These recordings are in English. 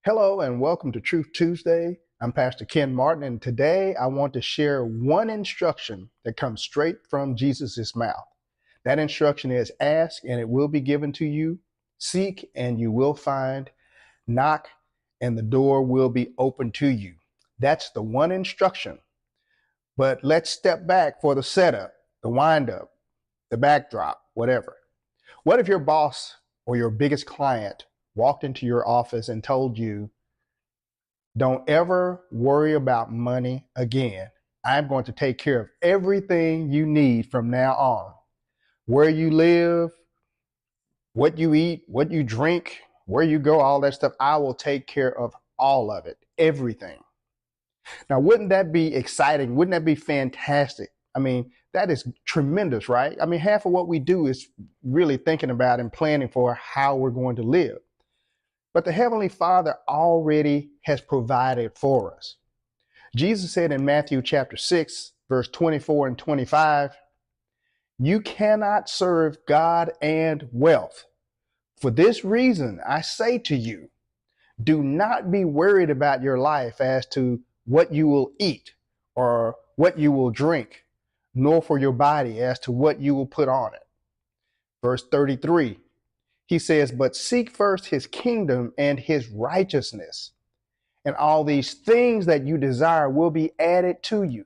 Hello and welcome to Truth Tuesday. I'm Pastor Ken Martin, and today I want to share one instruction that comes straight from Jesus' mouth. That instruction is ask and it will be given to you, seek and you will find, knock and the door will be open to you. That's the one instruction. But let's step back for the setup, the wind up, the backdrop, whatever. What if your boss or your biggest client walked into your office and told you, don't ever worry about money again. I'm going to take care of everything you need from now on. Where you live, what you eat, what you drink, where you go, all that stuff. I will take care of all of it, everything. Now, wouldn't that be exciting? Wouldn't that be fantastic? I mean, that is tremendous, right? I mean, half of what we do is really thinking about and planning for how we're going to live. But the Heavenly Father already has provided for us. Jesus said in Matthew chapter 6, verse 24 and 25, you cannot serve God and wealth. For this reason, I say to you, do not be worried about your life as to what you will eat or what you will drink, nor for your body as to what you will put on it. Verse 33, he says, but seek first his kingdom and his righteousness, and all these things that you desire will be added to you.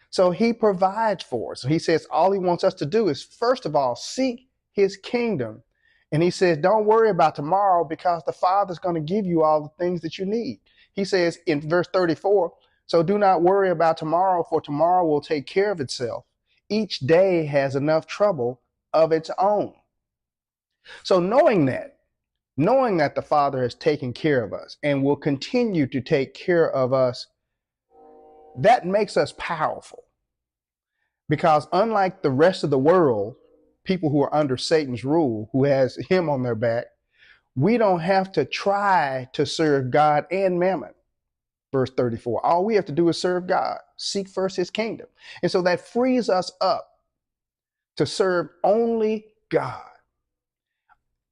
So he provides for us. So he says all he wants us to do is, first of all, seek his kingdom. And he says, don't worry about tomorrow because the Father's going to give you all the things that you need. He says in verse 34, so do not worry about tomorrow, for tomorrow will take care of itself. Each day has enough trouble of its own. So knowing that the Father has taken care of us and will continue to take care of us, that makes us powerful. Because unlike the rest of the world, people who are under Satan's rule, who has him on their back, we don't have to try to serve God and mammon. Verse 34, all we have to do is serve God, seek first his kingdom. And so that frees us up to serve only God,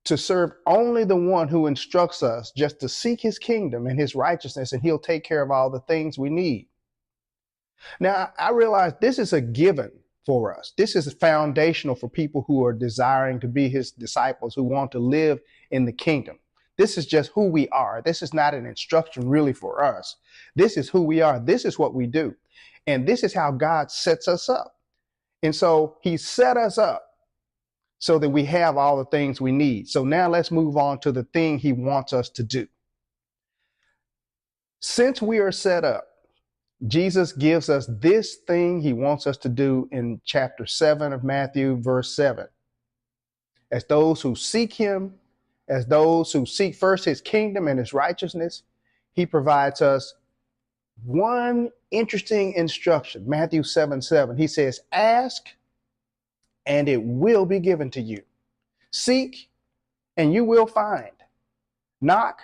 to serve only the one who instructs us just to seek his kingdom and his righteousness, and he'll take care of all the things we need. Now, I realize this is a given for us. This is foundational for people who are desiring to be his disciples, who want to live in the kingdom. This is just who we are. This is not an instruction really for us. This is who we are. This is what we do. And this is how God sets us up. And so he set us up so that we have all the things we need. So now let's move on to the thing he wants us to do. Since we are set up, Jesus gives us this thing he wants us to do in chapter 7 of Matthew, verse 7. As those who seek him, as those who seek first his kingdom and his righteousness, he provides us one interesting instruction. Matthew 7:7. He says, ask and it will be given to you. Seek and you will find. Knock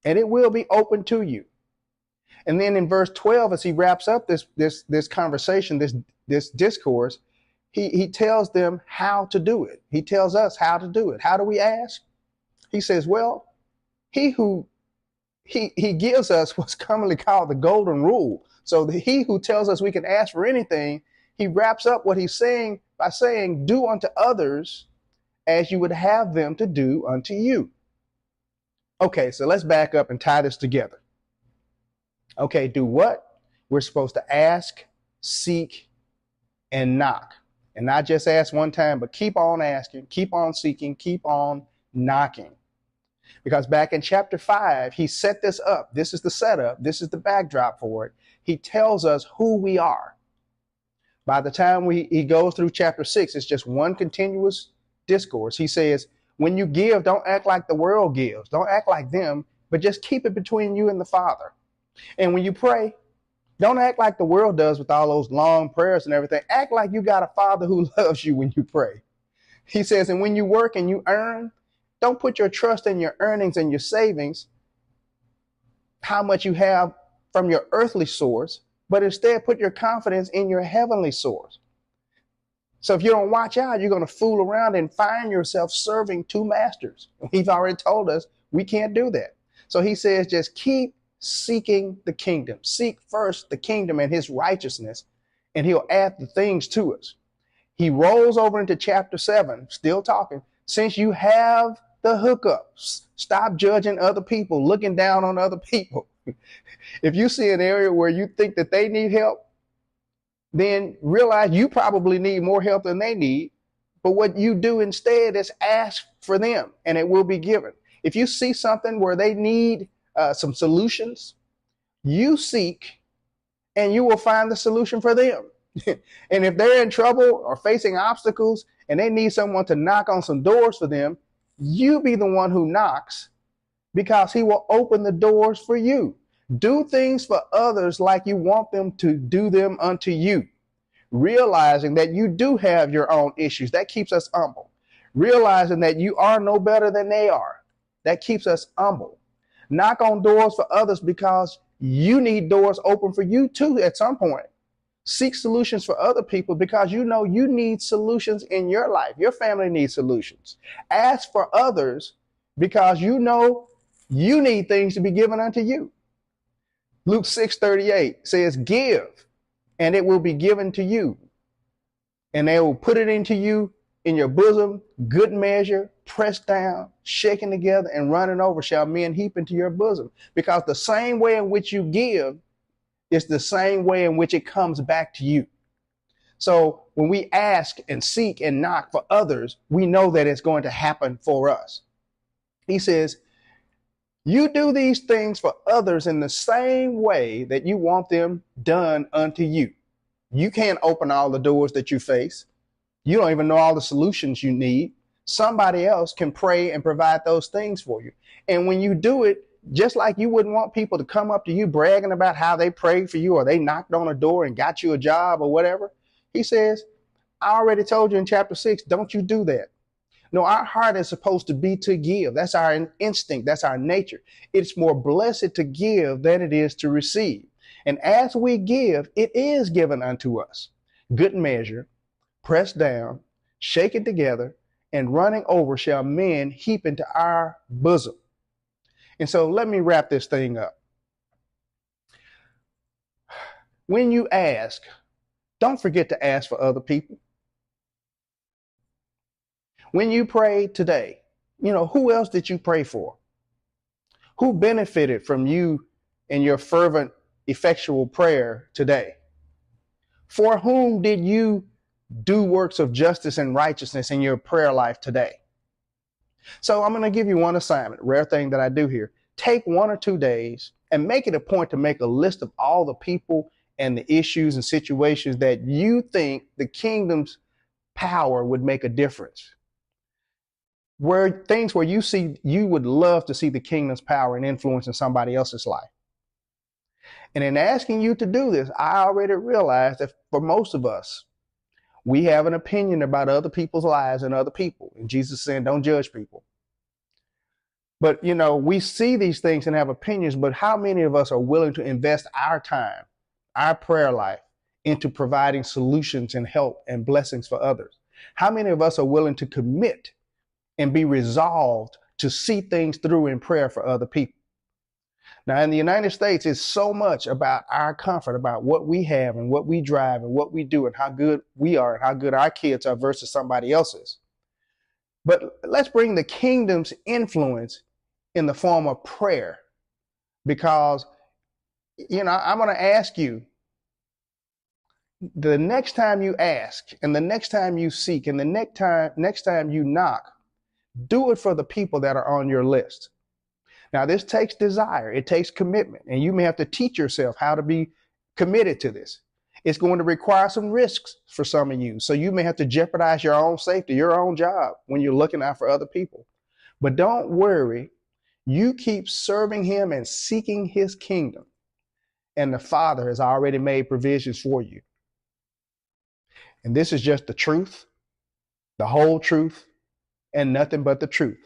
and it will be open to you. And then in verse 12, as he wraps up this conversation, this discourse, he tells them how to do it. He tells us how to do it. How do we ask? He says, well, he gives us what's commonly called the golden rule. So he who tells us we can ask for anything, he wraps up what he's saying by saying, do unto others as you would have them to do unto you. Okay, so let's back up and tie this together. Okay, do what? We're supposed to ask, seek, and knock. And not just ask one time, but keep on asking, keep on seeking, keep on knocking. Because back in chapter 5, he set this up. This is the setup. This is the backdrop for it. He tells us who we are. By the time he goes through chapter 6, it's just one continuous discourse. He says, when you give, don't act like the world gives. Don't act like them, but just keep it between you and the Father. And when you pray, don't act like the world does with all those long prayers and everything. Act like you got a Father who loves you when you pray. He says, and when you work and you earn, don't put your trust in your earnings and your savings, how much you have from your earthly source, but instead put your confidence in your heavenly source. So if you don't watch out, you're going to fool around and find yourself serving two masters. He's already told us we can't do that. So he says, just keep seeking the kingdom. Seek first the kingdom and his righteousness, and he'll add the things to us. He rolls over into chapter 7, still talking. Since you have the hookups, stop judging other people, looking down on other people. If you see an area where you think that they need help, then realize you probably need more help than they need. But what you do instead is ask for them, and it will be given. If you see something where they need some solutions, you seek, and you will find the solution for them. And if they're in trouble or facing obstacles and they need someone to knock on some doors for them, you be the one who knocks, because he will open the doors for you. Do things for others like you want them to do them unto you. Realizing that you do have your own issues. That keeps us humble. Realizing that you are no better than they are. That keeps us humble. Knock on doors for others because you need doors open for you too at some point. Seek solutions for other people because you know you need solutions in your life. Your family needs solutions. Ask for others because you know you need things to be given unto you. Luke 6:38 says, give, and it will be given to you. And they will put it into you in your bosom, good measure, pressed down, shaken together, and running over shall men heap into your bosom. Because the same way in which you give is the same way in which it comes back to you. So when we ask and seek and knock for others, we know that it's going to happen for us. He says, you do these things for others in the same way that you want them done unto you. You can't open all the doors that you face. You don't even know all the solutions you need. Somebody else can pray and provide those things for you. And when you do it, just like you wouldn't want people to come up to you bragging about how they prayed for you or they knocked on a door and got you a job or whatever, he says, I already told you in chapter 6, don't you do that. No, our heart is supposed to be to give. That's our instinct. That's our nature. It's more blessed to give than it is to receive. And as we give, it is given unto us. Good measure, pressed down, shaken together, and running over shall men heap into our bosom. And so let me wrap this thing up. When you ask, don't forget to ask for other people. When you pray today, who else did you pray for? Who benefited from you and your fervent, effectual prayer today? For whom did you do works of justice and righteousness in your prayer life today? So I'm going to give you one assignment, rare thing that I do here. Take 1 or 2 days and make it a point to make a list of all the people and the issues and situations that you think the kingdom's power would make a difference. Things where you would love to see the kingdom's power and influence in somebody else's life. And in asking you to do this, I already realized that for most of us, we have an opinion about other people's lives and other people. And Jesus said, don't judge people. But, we see these things and have opinions, but how many of us are willing to invest our time, our prayer life, into providing solutions and help and blessings for others? How many of us are willing to commit and be resolved to see things through in prayer for other people? Now, in the United States, it's so much about our comfort, about what we have and what we drive and what we do and how good we are and how good our kids are versus somebody else's. But let's bring the kingdom's influence in the form of prayer, because, I'm going to ask you, the next time you ask and the next time you seek and the next time you knock, do it for the people that are on your list. Now, this takes desire. It takes commitment. And you may have to teach yourself how to be committed to this. It's going to require some risks for some of you. So you may have to jeopardize your own safety, your own job when you're looking out for other people. But don't worry. You keep serving him and seeking his kingdom. And the Father has already made provisions for you. And this is just the truth, the whole truth, and nothing but the truth.